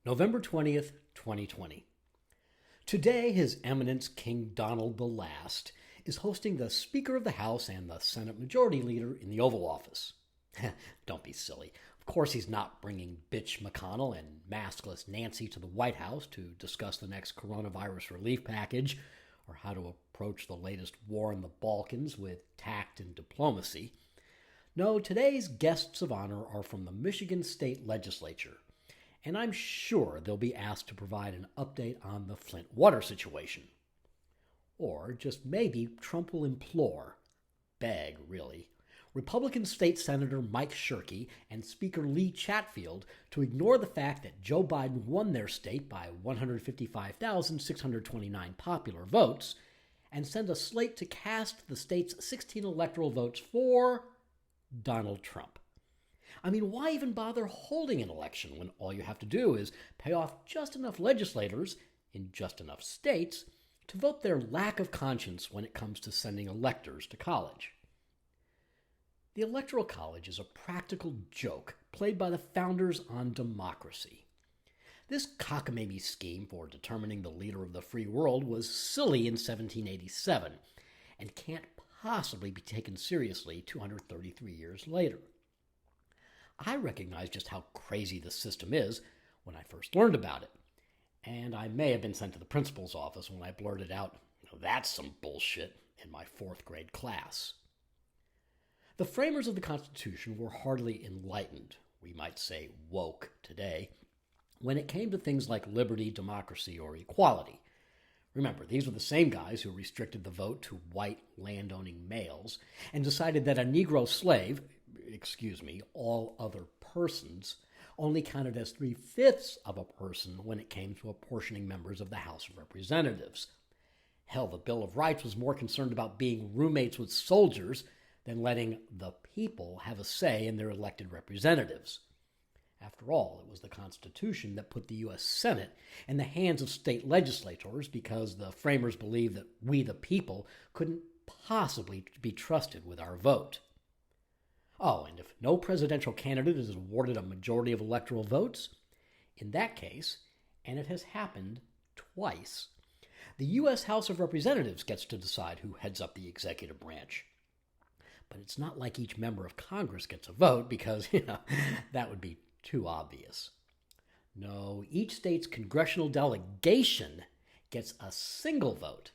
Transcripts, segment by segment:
November 20th, 2020. Today, His Eminence King Donald the Last is hosting the Speaker of the House and the Senate Majority Leader in the Oval Office. Don't be silly. Of course, he's not bringing bitch McConnell and maskless Nancy to the White House to discuss the next coronavirus relief package or how to approach the latest war in the Balkans with tact and diplomacy. No, today's guests of honor are from the Michigan State Legislature, and I'm sure they'll be asked to provide an update on the Flint water situation. Or just maybe Trump will implore, beg really, Republican State Senator Mike Shirkey and Speaker Lee Chatfield to ignore the fact that Joe Biden won their state by 155,629 popular votes and send a slate to cast the state's 16 electoral votes for Donald Trump. I mean, why even bother holding an election when all you have to do is pay off just enough legislators in just enough states to vote their lack of conscience when it comes to sending electors to college? The Electoral College is a practical joke played by the founders on democracy. This cockamamie scheme for determining the leader of the free world was silly in 1787 and can't possibly be taken seriously 233 years later. I recognized just how crazy the system is when I first learned about it, and I may have been sent to the principal's office when I blurted out, "That's some bullshit," in my fourth grade class. The framers of the Constitution were hardly enlightened, we might say woke today, when it came to things like liberty, democracy, or equality. Remember, these were the same guys who restricted the vote to white landowning males and decided that a Negro slave, all other persons, only counted as 3/5 of a person when it came to apportioning members of the House of Representatives. Hell, the Bill of Rights was more concerned about being roommates with soldiers than letting the people have a say in their elected representatives. After all, it was the Constitution that put the U.S. Senate in the hands of state legislators because the framers believed that we, the people, couldn't possibly be trusted with our vote. Oh, and if no presidential candidate is awarded a majority of electoral votes, in that case, and it has happened twice, the U.S. House of Representatives gets to decide who heads up the executive branch. But it's not like each member of Congress gets a vote because, that would be too obvious. No, each state's congressional delegation gets a single vote.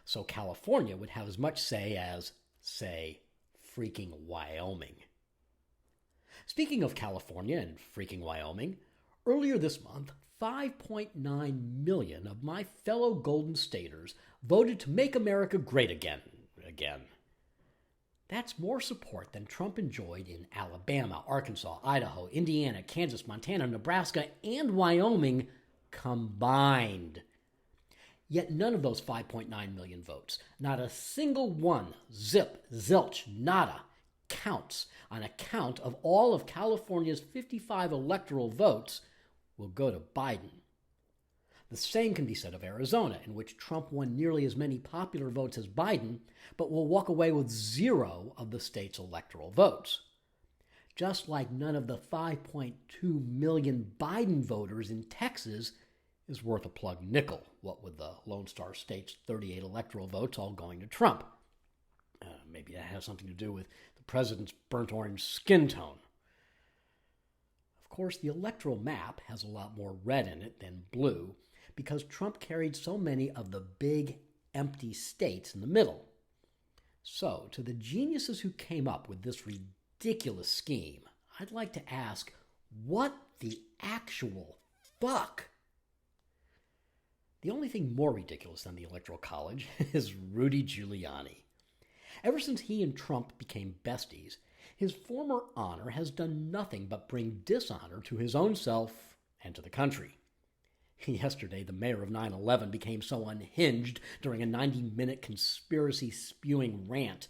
So California would have as much say as, say, freaking Wyoming. Speaking of California and freaking Wyoming, earlier this month, 5.9 million of my fellow Golden Staters voted to make America great again. That's more support than Trump enjoyed in Alabama, Arkansas, Idaho, Indiana, Kansas, Montana, Nebraska, and Wyoming combined. Yet none of those 5.9 million votes, not a single one, zip, zilch, nada, counts on account of all of California's 55 electoral votes will go to Biden. The same can be said of Arizona, in which Trump won nearly as many popular votes as Biden, but will walk away with 0 of the state's electoral votes. Just like none of the 5.2 million Biden voters in Texas is worth a plug nickel, what with the Lone Star State's 38 electoral votes all going to Trump. Maybe that has something to do with the president's burnt orange skin tone. Of course, the electoral map has a lot more red in it than blue because Trump carried so many of the big, empty states in the middle. So, to the geniuses who came up with this ridiculous scheme, I'd like to ask, what the actual fuck? The only thing more ridiculous than the Electoral College is Rudy Giuliani. Ever since he and Trump became besties, his former honor has done nothing but bring dishonor to his own self and to the country. Yesterday, the mayor of 9/11 became so unhinged during a 90-minute conspiracy-spewing rant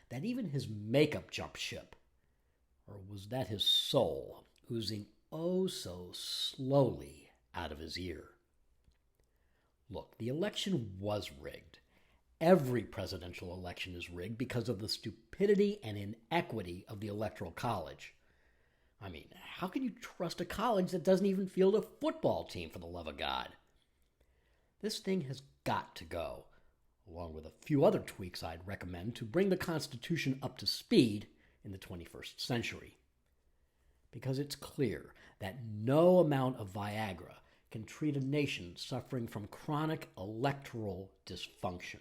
that even his makeup jumped ship. Or was that his soul oozing oh so slowly out of his ear? Look, the election was rigged. Every presidential election is rigged because of the stupidity and inequity of the Electoral College. I mean, how can you trust a college that doesn't even field a football team, for the love of God? This thing has got to go, along with a few other tweaks I'd recommend to bring the Constitution up to speed in the 21st century. Because it's clear that no amount of Viagra can treat a nation suffering from chronic electoral dysfunction.